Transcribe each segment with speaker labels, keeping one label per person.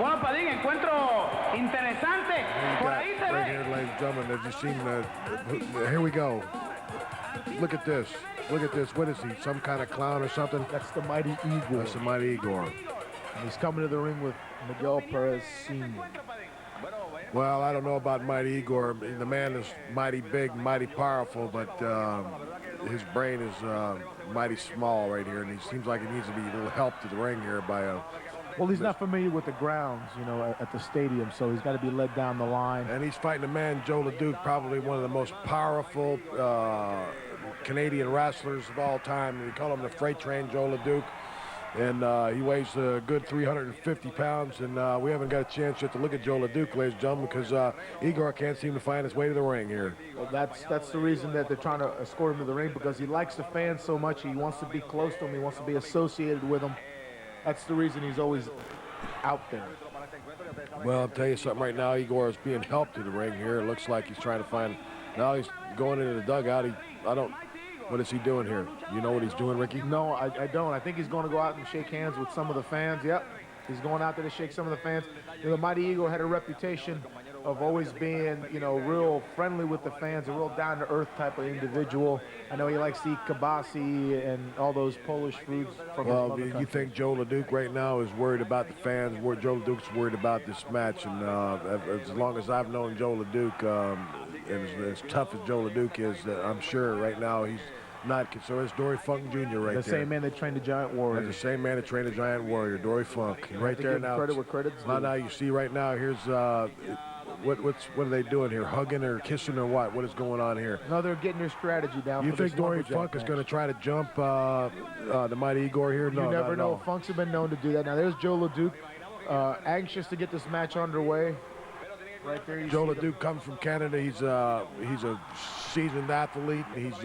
Speaker 1: Padín, encuentro interesante. Por ahí se
Speaker 2: right
Speaker 1: ve.
Speaker 2: here, ladies and gentlemen, as you've seen, here we go. Look at this. Look at this. What is he? Some kind of clown or something?
Speaker 3: That's the mighty Igor.
Speaker 2: That's the mighty Igor.
Speaker 3: And he's coming to the ring with Miguel Perez Sr.
Speaker 2: Well, I don't know about mighty Igor. The man is mighty big, mighty powerful, but his brain is mighty small right here, and he seems like he needs to be a little help to the ring here by a...
Speaker 3: Well, he's not familiar with the grounds, you know, at the stadium, so he's got to be led down the line.
Speaker 2: And he's fighting a man, Joe Leduc, probably one of the most powerful Canadian wrestlers of all time. We call him the Freight Train Joe Leduc. And he weighs a good 350 pounds, and we haven't got a chance yet to look at Joe Leduc, ladies and gentlemen, because Igor can't seem to find his way to the ring here.
Speaker 3: Well, that's the reason that they're trying to escort him to the ring, because he likes the fans so much. He wants to be close to them. He wants to be associated with them. That's the reason he's always out there.
Speaker 2: Well, I'll tell you something right now. Igor is being helped to the ring here. It looks like he's trying to find... Now he's going into the dugout. What is he doing here? You know what he's doing, Ricky?
Speaker 3: No, I don't. I think he's going to go out and shake hands with some of the fans. Yep, he's going out there to shake some of the fans. You know, the mighty Igor had a reputation of always being, you know, real friendly with the fans, a real down-to-earth type of individual. I know he likes to eat kibasi and all those Polish foods from his mother country.
Speaker 2: You think Joe Leduc right now is worried about the fans? Joe Leduc's worried about this match, and as long as I've known Joe Leduc, as tough as Joe Leduc is, I'm sure right now he's not. So it's Dory Funk Jr. right there.
Speaker 3: The same man that trained the Giant Warrior.
Speaker 2: That's the same man that trained the Giant Warrior, Dory Funk. And right there now.
Speaker 3: Credit where credit's due.
Speaker 2: Now you see right now, here's what are they doing here? Hugging or kissing or what? What is going on here?
Speaker 3: No, they're getting their strategy down.
Speaker 2: You think Dory Funk is going to try to jump the mighty Igor here? No,
Speaker 3: you never know. Funks have been known to do that. Now there's Joe Leduc, anxious to get this match underway. Right there,
Speaker 2: Joe Leduc comes from Canada. He's a seasoned athlete. He's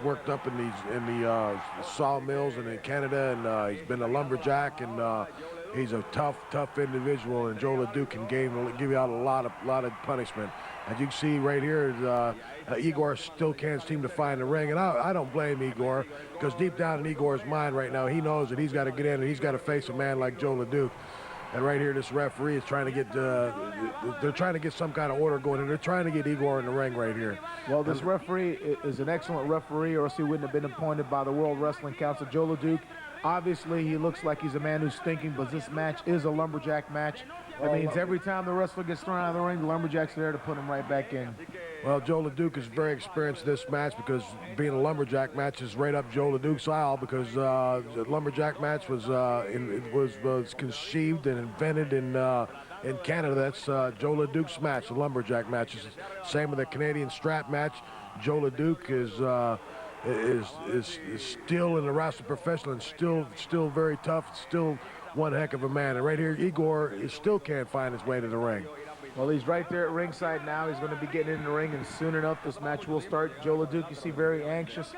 Speaker 2: worked up in the sawmills and in Canada, and he's been a lumberjack, and he's a tough individual. And Joe Leduc can give you out a lot of punishment. As you can see right here, Igor still can't seem to find the ring, and I don't blame Igor, because deep down in Igor's mind right now, he knows that he's got to get in and he's got to face a man like Joe Leduc. And right here, this referee is trying to get, they're trying to get some kind of order going, and they're trying to get Igor in the ring right here.
Speaker 3: Well, this referee is an excellent referee, or else he wouldn't have been appointed by the World Wrestling Council. Joe Leduc, obviously, he looks like he's a man who's thinking, but this match is a lumberjack match. That means every time the wrestler gets thrown out of the ring, the lumberjack's there to put him right back in.
Speaker 2: Well, Joe Leduc is very experienced in this match, because being a lumberjack match is right up Joe Leduc's aisle, because the lumberjack match was conceived and invented in Canada. That's Joe Leduc's match, the lumberjack match. It's the same with the Canadian strap match. Joe Leduc is still in the wrestling profession and still very tough, still one heck of a man. And right here, Igor still can't find his way to the ring.
Speaker 3: Well, he's right there at ringside now. He's going to be getting in the ring, and soon enough, this match will start. Joe Leduc, you see, very anxious,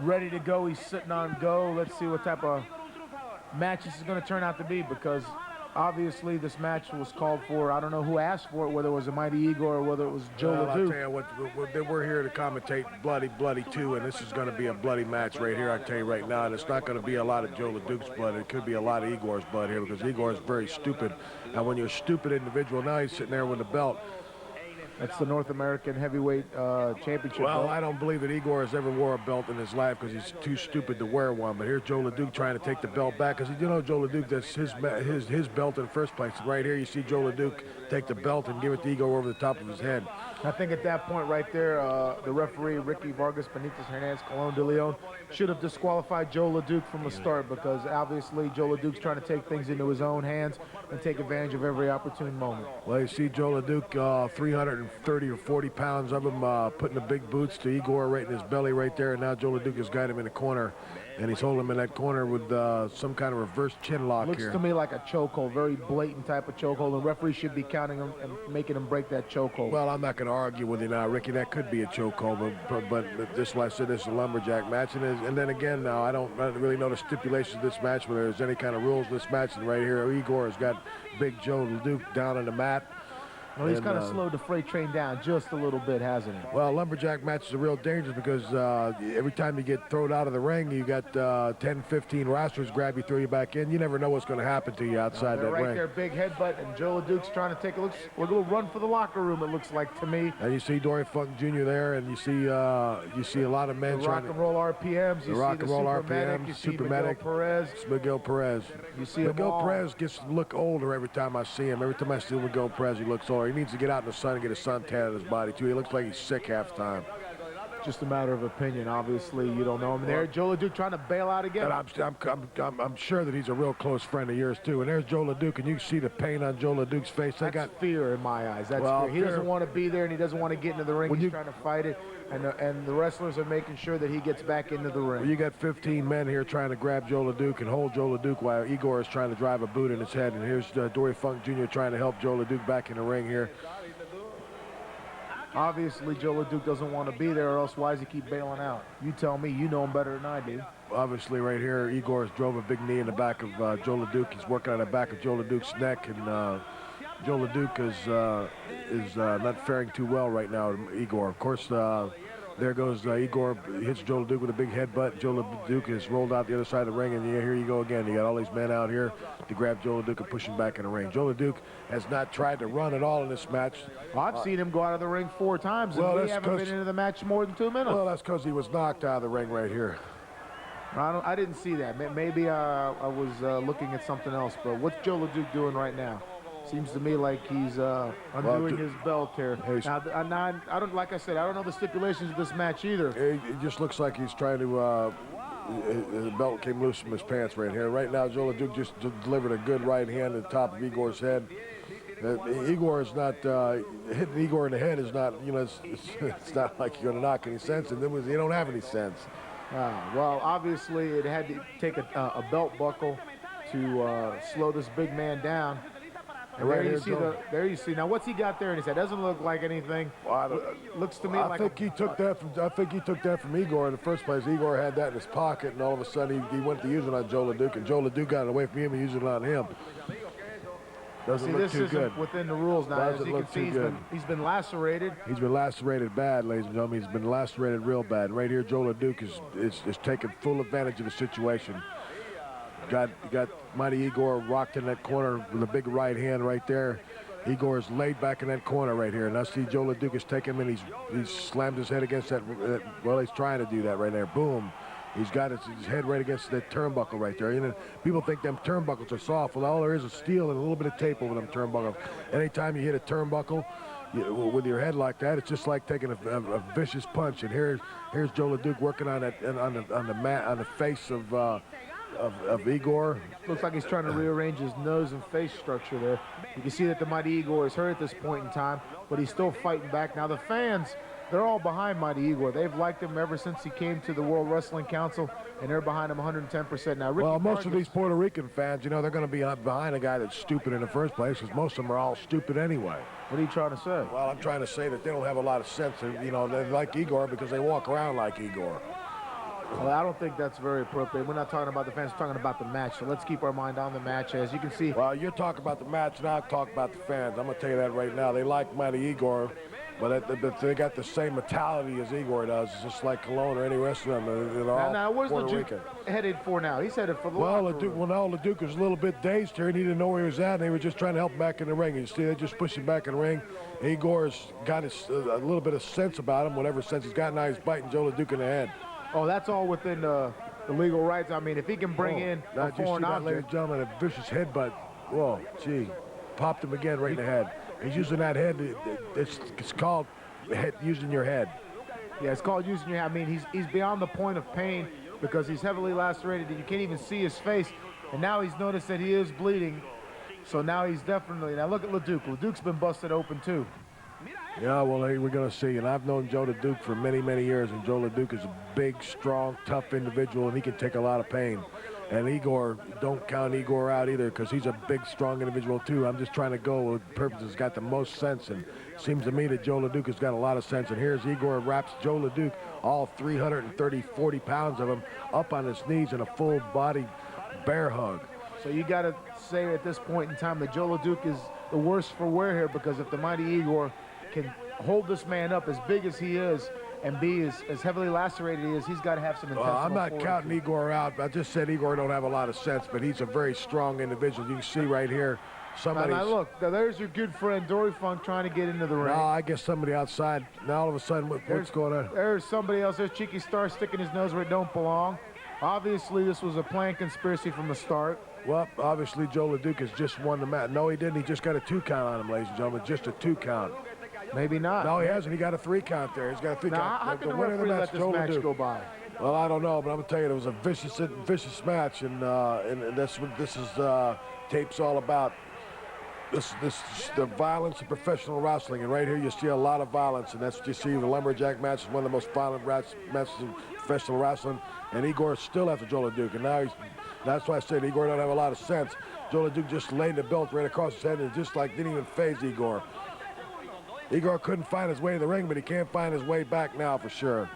Speaker 3: ready to go. He's sitting on go. Let's see what type of match this is going to turn out to be, because obviously this match was called for. I don't know who asked for it, whether it was a mighty Igor or whether it was Joe Leduc.
Speaker 2: I'll tell you what, we're here to commentate Bloody 2, and this is going to be a bloody match right here, I tell you right now. And it's not going to be a lot of Joe Leduc's blood. It could be a lot of Igor's blood here, because Igor is very stupid. And when you're a stupid individual, now he's sitting there with a belt.
Speaker 3: That's the North American Heavyweight Championship
Speaker 2: Well,
Speaker 3: belt.
Speaker 2: I don't believe that Igor has ever wore a belt in his life, because he's too stupid to wear one. But here's Joe Leduc trying to take the belt back, because you know Joe Leduc, that's his belt in the first place. Right here, you see Joe Leduc take the belt and give it to Igor over the top of his head.
Speaker 3: I think at that point right there, the referee, Ricky Vargas Benitez Hernandez Colon de Leon, should have disqualified Joe Leduc from the start, because obviously Joe Leduc's trying to take things into his own hands and take advantage of every opportune moment.
Speaker 2: Well, you see Joe Leduc, 330 or 40 pounds of him, putting the big boots to Igor right in his belly right there, and now Joe Leduc has got him in the corner, and he's holding him in that corner with some kind of reverse chin lock here.
Speaker 3: Looks to me like a chokehold, very blatant type of chokehold, and referees should be counting him and making him break that chokehold.
Speaker 2: Well, I'm not going to argue with you now, Ricky. That could be a chokehold, but this is why I said this is a lumberjack match. And then again, now I don't really know the stipulations of this match, whether there's any kind of rules in this match. And right here, Igor has got Big Joe Leduc down on the mat.
Speaker 3: Well, he's kind of slowed the freight train down just a little bit, hasn't he?
Speaker 2: Well, Lumberjack matches are real dangerous because every time you get thrown out of the ring, you got 10, 15 wrestlers grab you, throw you back in. You never know what's going to happen to you outside that ring.
Speaker 3: Right there, big headbutt, and Joe Leduc's trying to take a little run for the locker room, it looks like to me.
Speaker 2: And you see Dory Funk Jr. there, and you see a lot of men
Speaker 3: the
Speaker 2: trying
Speaker 3: rock and roll RPMs. You
Speaker 2: the rock and roll
Speaker 3: RPMs.
Speaker 2: RPMs,
Speaker 3: You see
Speaker 2: Super
Speaker 3: Miguel
Speaker 2: Medic,
Speaker 3: Perez.
Speaker 2: It's Miguel Perez.
Speaker 3: You see
Speaker 2: Miguel Perez gets to look older every time I see him. Every time I see Miguel Perez, he looks older. He needs to get out in the sun and get a suntan on his body too. He looks like he's sick half the time.
Speaker 3: Just a matter of opinion. Obviously, you don't know him. There, Joe Leduc trying to bail out again.
Speaker 2: And I'm sure that he's a real close friend of yours too. And there's Joe Leduc, and you see the pain on Joe Leduc's face.
Speaker 3: That's fear in my eyes. That's fear. He doesn't want to be there, and he doesn't want to get into the ring. He's trying to fight it, and the wrestlers are making sure that he gets back into the ring.
Speaker 2: Well, you got 15 men here trying to grab Joe Leduc and hold Joe Leduc while Igor is trying to drive a boot in his head. And here's Dory Funk Jr. trying to help Joe Leduc back in the ring here.
Speaker 3: Obviously, Joe Leduc doesn't want to be there, or else why does he keep bailing out? You tell me. You know him better than I do.
Speaker 2: Obviously, right here, Igor has drove a big knee in the back of Joe Leduc. He's working on the back of Joe Leduc's neck, and Joe Leduc is not faring too well right now, Igor. Of course, there goes Igor, hits Joe Leduc with a big headbutt. Joe Leduc is rolled out the other side of the ring, and here you go again. You got all these men out here to grab Joe Leduc and push him back in the ring. Joe Leduc has not tried to run at all in this match.
Speaker 3: Well, I've seen him go out of the ring 4 times, and we haven't been into the match more than 2 minutes.
Speaker 2: Well, that's because he was knocked out of the ring right here.
Speaker 3: I didn't see that. Maybe I was looking at something else, but what's Joe Leduc doing right now? Seems to me like he's undoing his belt here. Now, I don't, like I said, I don't know the stipulations of this match either.
Speaker 2: It just looks like he's trying to, the belt came loose from his pants right here. Right now, Joe Leduc just delivered a good right hand at the top of Igor's head. Igor is not, hitting Igor in the head is not, it's not like you're going to knock any sense, and you don't have any sense.
Speaker 3: Well, obviously, it had to take a belt buckle to slow this big man down. And right there you see. Now, what's he got there in his head? Doesn't look like anything.
Speaker 2: Well,
Speaker 3: looks to me
Speaker 2: I think he took that from Igor in the first place. Igor had that in his pocket, and all of a sudden he went to use it on Joe Leduc, and Joe Leduc got it away from him and used it on him. Doesn't look too good.
Speaker 3: Within the rules now. As you can see, he's been lacerated.
Speaker 2: He's been lacerated bad, ladies and gentlemen. He's been lacerated real bad. Right here, Joe Leduc is taking full advantage of the situation. Got Mighty Igor rocked in that corner with a big right hand right there. Igor is laid back in that corner right here. And I see Joe Leduc is taking him, and he's slammed his head against that. Well, he's trying to do that right there. Boom. He's got his head right against that turnbuckle right there. People think them turnbuckles are soft. Well, all there is steel and a little bit of tape over them turnbuckles. Anytime you hit a turnbuckle with your head like that, it's just like taking a vicious punch. And here's Joe Leduc working on that on the face of Igor.
Speaker 3: Looks like he's trying to rearrange his nose and face structure there. You can see that the Mighty Igor is hurt at this point in time, but he's still fighting back. Now the fans, they're all behind Mighty Igor. They've liked him ever since he came to the World Wrestling Council, and they're behind him 110%. Now,
Speaker 2: well, most of these Puerto Rican fans, they're going to be behind a guy that's stupid in the first place, because most of them are all stupid anyway.
Speaker 3: What are you trying to say?
Speaker 2: Well, I'm trying to say that they don't have a lot of sense. They like Igor because they walk around like Igor.
Speaker 3: Well, I don't think that's very appropriate. We're not talking about the fans, we're talking about the match. So let's keep our mind on the match. As you can see.
Speaker 2: Well, you're talking about the match, and I'll talk about the fans. I'm going to tell you that right now. They like Mighty Igor, but they got the same mentality as Igor does. It's just like Cologne or any rest of them.
Speaker 3: Now, where's Leduc headed for now? He's headed for the
Speaker 2: Leduc was a little bit dazed here, and he didn't know where he was at, and they were just trying to help him back in the ring. You see, they just pushed him back in the ring. Igor's got a little bit of sense about him, whatever sense he's got. Now he's biting Joe Leduc in the head.
Speaker 3: Oh, that's all within the legal rights. I mean, if he can bring in a foreign object.
Speaker 2: Ladies and gentlemen, a vicious headbutt. Whoa, gee. Popped him again right in the head. He's using that head. It's called using your head.
Speaker 3: Yeah, it's called using your head. I mean, he's beyond the point of pain because he's heavily lacerated. You can't even see his face. And now he's noticed that he is bleeding. So now he's definitely. Now look at Leduc. Leduc's been busted open too.
Speaker 2: Yeah, well, hey, we're going to see. And I've known Joe Leduc for many, many years. And Joe Leduc is a big, strong, tough individual, and he can take a lot of pain. And Igor, don't count Igor out either, because he's a big, strong individual too. I'm just trying to go with the purpose that's got the most sense. And it seems to me that Joe Leduc has got a lot of sense. And here's Igor wraps Joe Leduc, all 330, 40 pounds of him, up on his knees in a full-body bear hug.
Speaker 3: So you got to say at this point in time that Joe Leduc is the worst for wear here, because if the mighty Igor can hold this man up as big as he is and be as heavily lacerated he is, he's got to have some intentional
Speaker 2: I'm not
Speaker 3: forward
Speaker 2: counting Igor out. I just said Igor don't have a lot of sense, but he's a very strong individual. You can see right here, somebody's...
Speaker 3: Now look, there's your good friend Dory Funk trying to get into the ring.
Speaker 2: No, I guess somebody outside. Now all of a sudden, what's going on?
Speaker 3: There's somebody else. There's Cheeky Star sticking his nose where it don't belong. Obviously, this was a planned conspiracy from the start.
Speaker 2: Well, obviously, Joe Leduc has just won the match. No, he didn't. He just got a 2 count on him, ladies and gentlemen. Just a 2 count.
Speaker 3: Maybe not.
Speaker 2: No, he hasn't. He got a 3 count there. He's got a 3 count.
Speaker 3: How can the referee let this match go by?
Speaker 2: Well, I don't know, but I'm gonna tell you, it was a vicious match, and that's what this is. Tape's all about. This the violence of professional wrestling, and right here you see a lot of violence, and that's what you see. The Lumberjack match is one of the most violent matches in professional wrestling, and Igor is still after Joe Leduc, and now that's why I said Igor don't have a lot of sense. Joe Leduc just laid the belt right across his head, and just like didn't even phase Igor. Igor couldn't find his way to the ring, but he can't find his way back now for sure.